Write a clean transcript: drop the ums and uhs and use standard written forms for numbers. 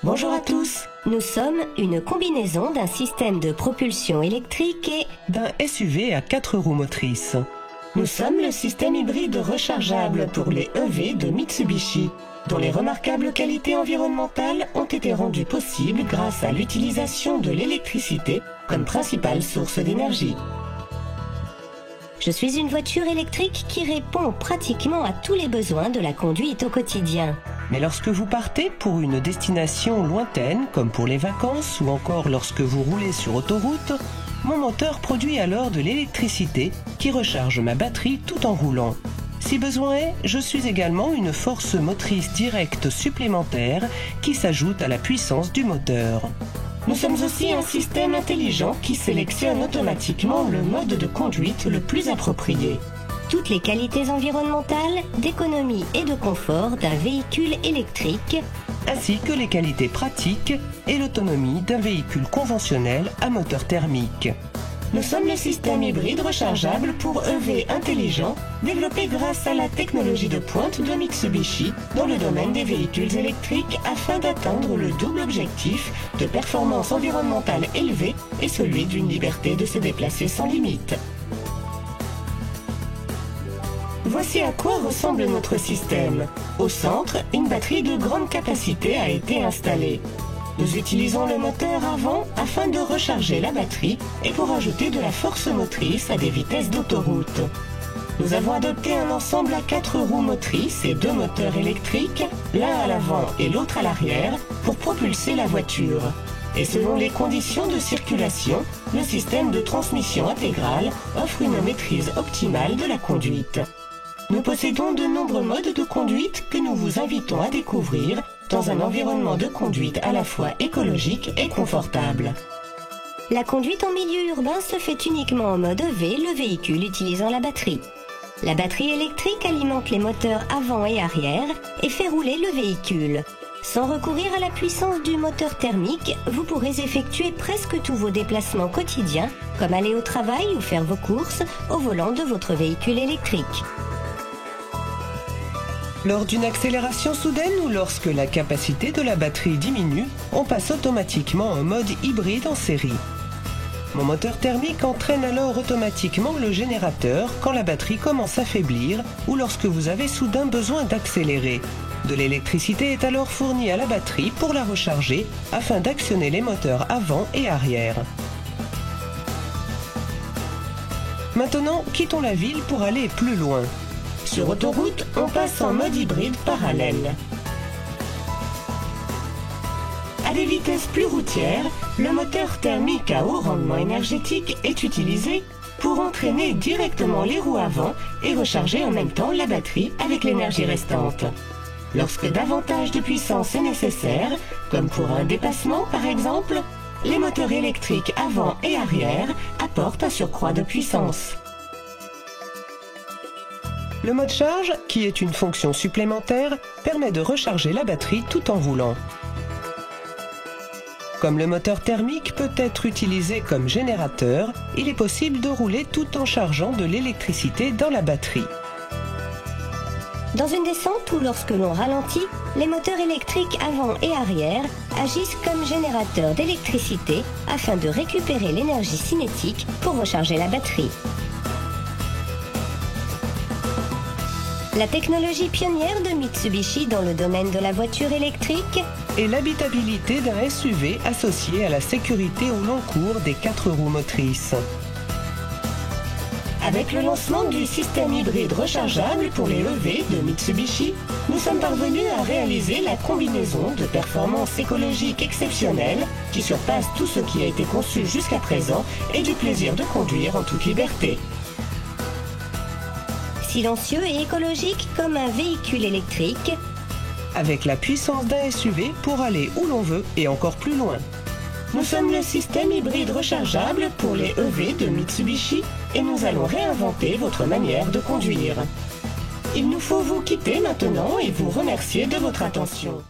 Bonjour à tous. Nous sommes une combinaison d'un système de propulsion électrique et d'un SUV à 4 roues motrices. Nous sommes le système hybride rechargeable pour les EV de Mitsubishi, dont les remarquables qualités environnementales ont été rendues possibles grâce à l'utilisation de l'électricité comme principale source d'énergie. Je suis une voiture électrique qui répond pratiquement à tous les besoins de la conduite au quotidien. Mais lorsque vous partez pour une destination lointaine, comme pour les vacances ou encore lorsque vous roulez sur autoroute, mon moteur produit alors de l'électricité qui recharge ma batterie tout en roulant. Si besoin est, je suis également une force motrice directe supplémentaire qui s'ajoute à la puissance du moteur. Nous sommes aussi un système intelligent qui sélectionne automatiquement le mode de conduite le plus approprié. Toutes les qualités environnementales, d'économie et de confort d'un véhicule électrique, ainsi que les qualités pratiques et l'autonomie d'un véhicule conventionnel à moteur thermique. Nous sommes le système hybride rechargeable pour EV intelligent, développé grâce à la technologie de pointe de Mitsubishi dans le domaine des véhicules électriques afin d'atteindre le double objectif de performance environnementale élevée et celui d'une liberté de se déplacer sans limite. Voici à quoi ressemble notre système. Au centre, une batterie de grande capacité a été installée. Nous utilisons le moteur avant afin de recharger la batterie et pour ajouter de la force motrice à des vitesses d'autoroute. Nous avons adopté un ensemble à 4 roues motrices et 2 moteurs électriques, l'un à l'avant et l'autre à l'arrière, pour propulser la voiture. Et selon les conditions de circulation, le système de transmission intégrale offre une maîtrise optimale de la conduite. Nous possédons de nombreux modes de conduite que nous vous invitons à découvrir dans un environnement de conduite à la fois écologique et confortable. La conduite en milieu urbain se fait uniquement en mode EV, le véhicule utilisant la batterie. La batterie électrique alimente les moteurs avant et arrière et fait rouler le véhicule. Sans recourir à la puissance du moteur thermique, vous pourrez effectuer presque tous vos déplacements quotidiens, comme aller au travail ou faire vos courses au volant de votre véhicule électrique. Lors d'une accélération soudaine ou lorsque la capacité de la batterie diminue, on passe automatiquement en mode hybride en série. Mon moteur thermique entraîne alors automatiquement le générateur quand la batterie commence à faiblir ou lorsque vous avez soudain besoin d'accélérer. De l'électricité est alors fournie à la batterie pour la recharger afin d'actionner les moteurs avant et arrière. Maintenant, quittons la ville pour aller plus loin. Sur autoroute, on passe en mode hybride parallèle. À des vitesses plus routières, le moteur thermique à haut rendement énergétique est utilisé pour entraîner directement les roues avant et recharger en même temps la batterie avec l'énergie restante. Lorsque davantage de puissance est nécessaire, comme pour un dépassement par exemple, les moteurs électriques avant et arrière apportent un surcroît de puissance. Le mode charge, qui est une fonction supplémentaire, permet de recharger la batterie tout en roulant. Comme le moteur thermique peut être utilisé comme générateur, il est possible de rouler tout en chargeant de l'électricité dans la batterie. Dans une descente ou lorsque l'on ralentit, les moteurs électriques avant et arrière agissent comme générateurs d'électricité afin de récupérer l'énergie cinétique pour recharger la batterie. La technologie pionnière de Mitsubishi dans le domaine de la voiture électrique et l'habitabilité d'un SUV associé à la sécurité au long cours des 4 roues motrices. Avec le lancement du système hybride rechargeable pour les EV de Mitsubishi, nous sommes parvenus à réaliser la combinaison de performances écologiques exceptionnelles qui surpasse tout ce qui a été conçu jusqu'à présent et du plaisir de conduire en toute liberté. Silencieux et écologique comme un véhicule électrique, avec la puissance d'un SUV pour aller où l'on veut et encore plus loin. Nous sommes le système hybride rechargeable pour les EV de Mitsubishi et nous allons réinventer votre manière de conduire. Il nous faut vous quitter maintenant et vous remercier de votre attention.